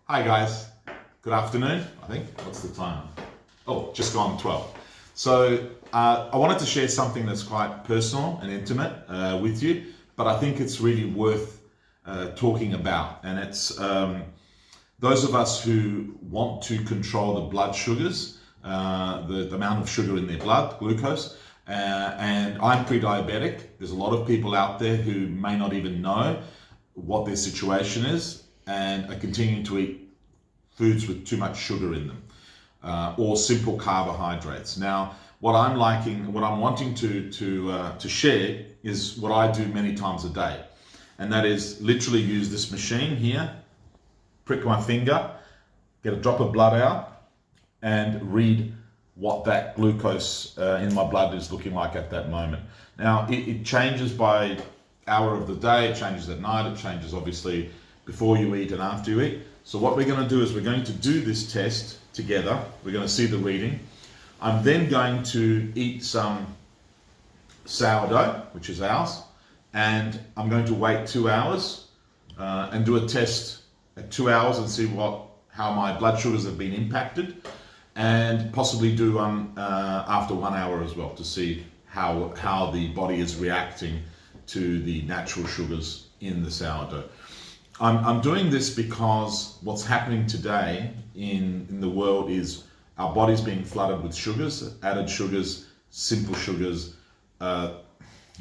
Hi guys, good afternoon, I think. What's the time? Oh, just gone 12. So I wanted to share something that's quite personal and intimate with you, but I think it's really worth talking about. And it's those of us who want to control the blood sugars, the amount of sugar in their blood, glucose. And I'm pre-diabetic. There's a lot of people out there who may not even know what their situation is and are continuing to eat foods with too much sugar in them, or simple carbohydrates. Now, what I'm wanting to share is what I do many times a day, and that is literally use this machine here, prick my finger, get a drop of blood out, and read what that glucose in my blood is looking like at that moment. Now, it changes by hour of the day, it changes at night, it changes obviously before you eat and after you eat. So what we're going to do is we're going to do this test together. We're going to see the reading. I'm then going to eat some sourdough, which is ours, and I'm going to wait 2 hours and do a test at 2 hours and see how my blood sugars have been impacted, and possibly do after 1 hour as well to see how the body is reacting to the natural sugars in the sourdough. I'm doing this because what's happening today in the world is our body's being flooded with sugars, added sugars, simple sugars. I'm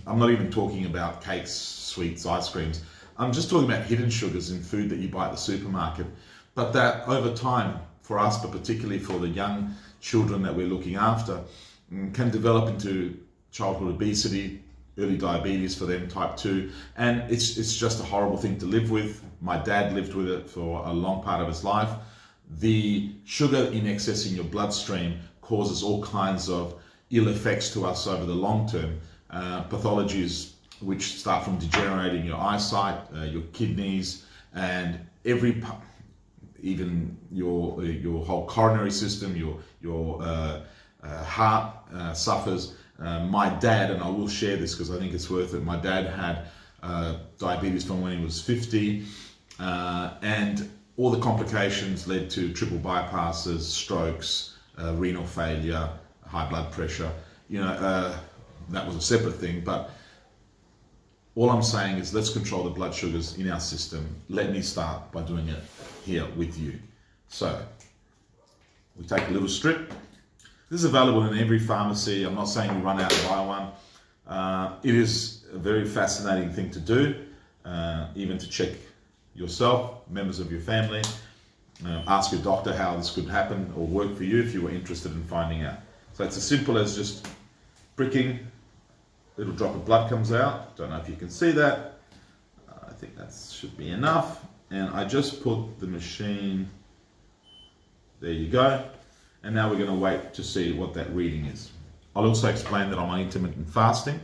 not even talking about cakes, sweets, ice creams. I'm just talking about hidden sugars in food that you buy at the supermarket. But that over time, for us, but particularly for the young children that we're looking after, can develop into childhood obesity, early diabetes for them, type 2, and it's just a horrible thing to live with. My dad lived with it for a long part of his life. The sugar in excess in your bloodstream causes all kinds of ill effects to us over the long term, pathologies which start from degenerating your eyesight, your kidneys, and even your whole coronary system, your heart suffers. My dad, and I will share this because I think it's worth it, my dad had diabetes from when he was 50, and all the complications led to triple bypasses, strokes, renal failure, high blood pressure. That was a separate thing, but all I'm saying is let's control the blood sugars in our system. Let me start by doing it here with you. So we take a little strip. This is available in every pharmacy. I'm not saying you run out and buy one. It is a very fascinating thing to do, even to check yourself, members of your family. Ask your doctor how this could happen or work for you if you were interested in finding out. So it's as simple as just pricking, a little drop of blood comes out. Don't know if you can see that. I think that should be enough. And I just put the machine, there you go. And now we're going to wait to see what that reading is. I'll also explain that I'm on intermittent fasting.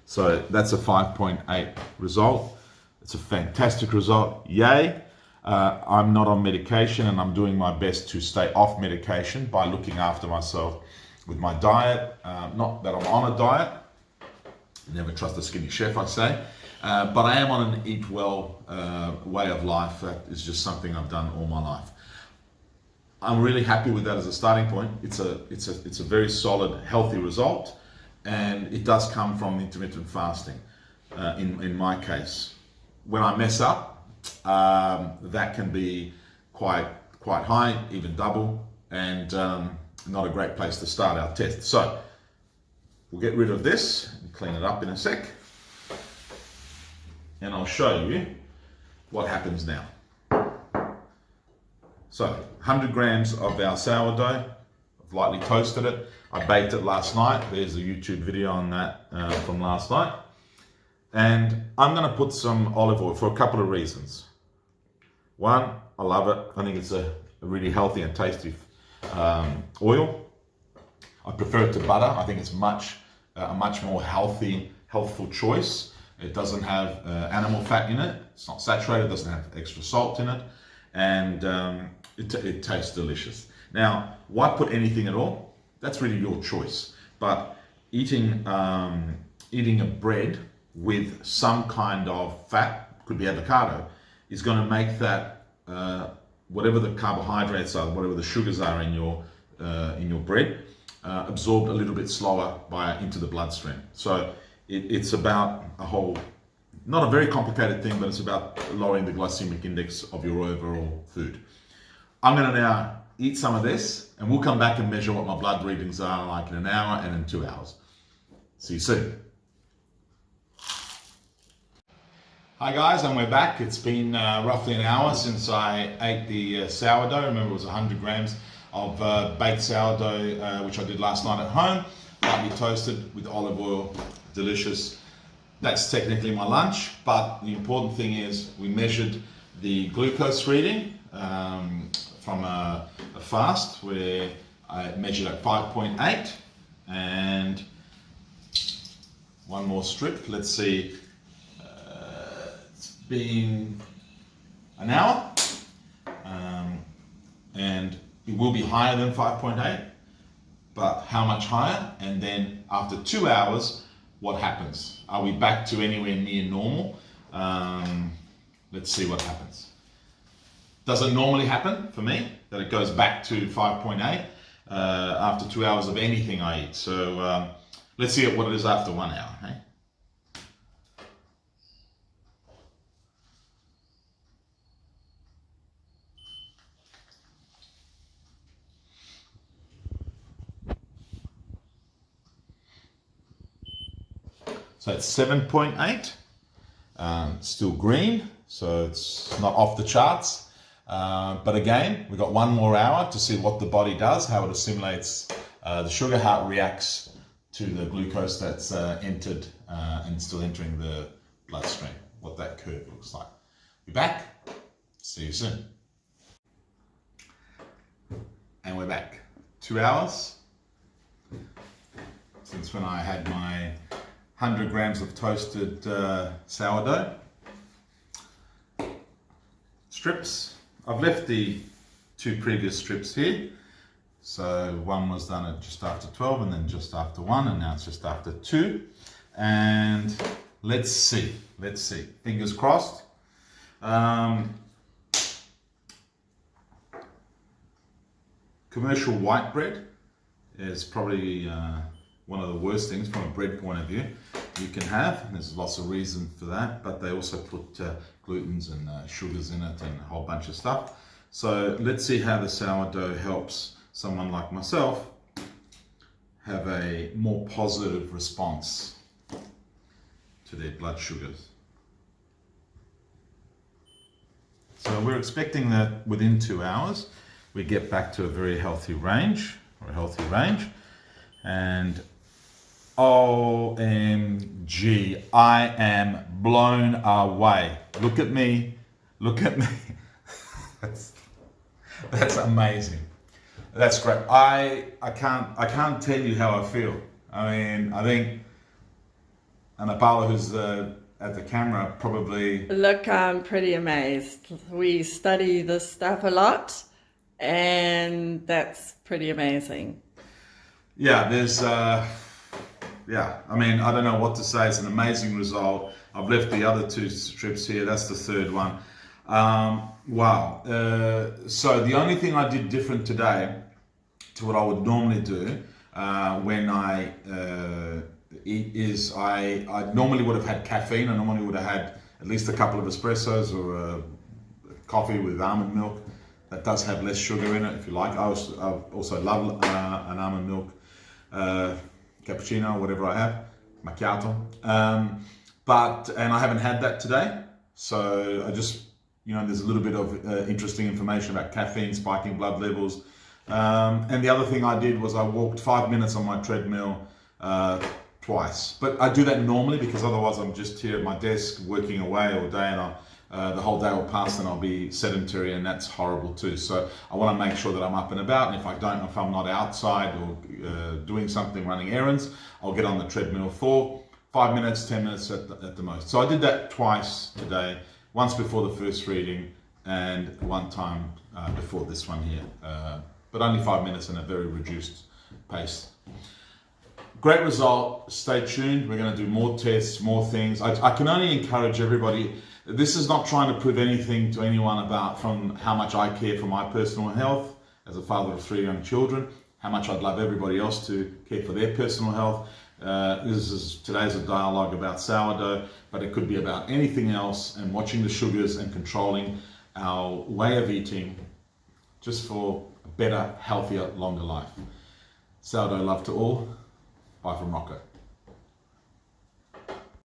So that's a 5.8 result. It's a fantastic result. Yay. I'm not on medication, and I'm doing my best to stay off medication by looking after myself with my diet. Not that I'm on a diet. Never trust a skinny chef, I say. But I am on an eat well way of life. That is just something I've done all my life. I'm really happy with that as a starting point. It's a very solid, healthy result, and it does come from intermittent fasting. In my case, when I mess up, that can be quite high, even double, and not a great place to start our test. So we'll get rid of this and clean it up in a sec, and I'll show you what happens now. So 100 grams of our sourdough. I've lightly toasted it. I baked it last night. There's a YouTube video on that from last night. And I'm going to put some olive oil for a couple of reasons. One, I love it. I think it's a really healthy and tasty oil. I prefer it to butter. I think it's a much more healthful choice. It doesn't have animal fat in it. It's not saturated. It doesn't have extra salt in it. And it tastes delicious. Now, why put anything at all? That's really your choice. But eating a bread with some kind of fat, could be avocado, is going to make that whatever the carbohydrates are, whatever the sugars are in your bread, absorbed a little bit slower into the bloodstream. So it's about a whole, not a very complicated thing, but it's about lowering the glycemic index of your overall food. I'm going to now eat some of this, and we'll come back and measure what my blood readings are like in an hour and in 2 hours. See you soon. Hi guys, and we're back. It's been roughly an hour since I ate the sourdough. Remember, it was 100 grams of baked sourdough, which I did last night at home, lightly toasted with olive oil, delicious. That's technically my lunch, but the important thing is we measured the glucose reading from a fast where I measured at 5.8, and one more strip. Let's see, it's been an hour, and it will be higher than 5.8, but how much higher? And then after 2 hours, what happens? Are we back to anywhere near normal? Let's see what happens. Doesn't normally happen for me that it goes back to 5.8 after 2 hours of anything I eat. So let's see what it is after 1 hour. Hey? So it's 7.8, still green, so it's not off the charts. But again, we've got 1 more hour to see what the body does, how it assimilates the sugar, how it reacts to the glucose that's entered and still entering the bloodstream, what that curve looks like. Be back. See you soon. And we're back. 2 hours since when I had my 100 grams of toasted sourdough. Strips. I've left the 2 previous strips here. So one was done at just after 12 and then just after 1, and now it's just after 2. And let's see. Fingers crossed. Commercial white bread is probably one of the worst things from a bread point of view you can have, and there's lots of reason for that, but they also put glutens and sugars in it and a whole bunch of stuff. So let's see how the sourdough helps someone like myself have a more positive response to their blood sugars. So we're expecting that within 2 hours we get back to a very healthy range, and OMG, I am blown away. Look at me. That's amazing. That's great. I can't tell you how I feel. I mean, I think Ana Paula, who's at the camera, probably... Look, I'm pretty amazed. We study this stuff a lot, and that's pretty amazing. Yeah, there's... yeah, I mean, I don't know what to say. It's an amazing result. I've left the other 2 strips here. That's the 3rd one. Wow. So the only thing I did different today to what I would normally do when I eat is I normally would have had caffeine. I normally would have had at least a couple of espressos or a coffee with almond milk. That does have less sugar in it, if you like. I also love an almond milk cappuccino, whatever I have, macchiato. And I haven't had that today. So I just, there's a little bit of interesting information about caffeine spiking blood levels. And the other thing I did was I walked 5 minutes on my treadmill twice. But I do that normally because otherwise I'm just here at my desk working away all day, and the whole day will pass and I'll be sedentary, and that's horrible too. So I want to make sure that I'm up and about, and if I'm not outside or doing something, running errands, I'll get on the treadmill for 5 minutes, 10 minutes at the most. So I did that twice today, once before the first reading and one time before this one here, but only 5 minutes in a very reduced pace. Great result. Stay tuned. We're going to do more tests, more things. I can only encourage everybody This is not trying to prove anything to anyone about from how much I care for my personal health as a father of 3 young children, how much I'd love everybody else to care for their personal health. Today's a dialogue about sourdough, but it could be about anything else, and watching the sugars and controlling our way of eating just for a better, healthier, longer life. Sourdough love to all. Bye from Rocco.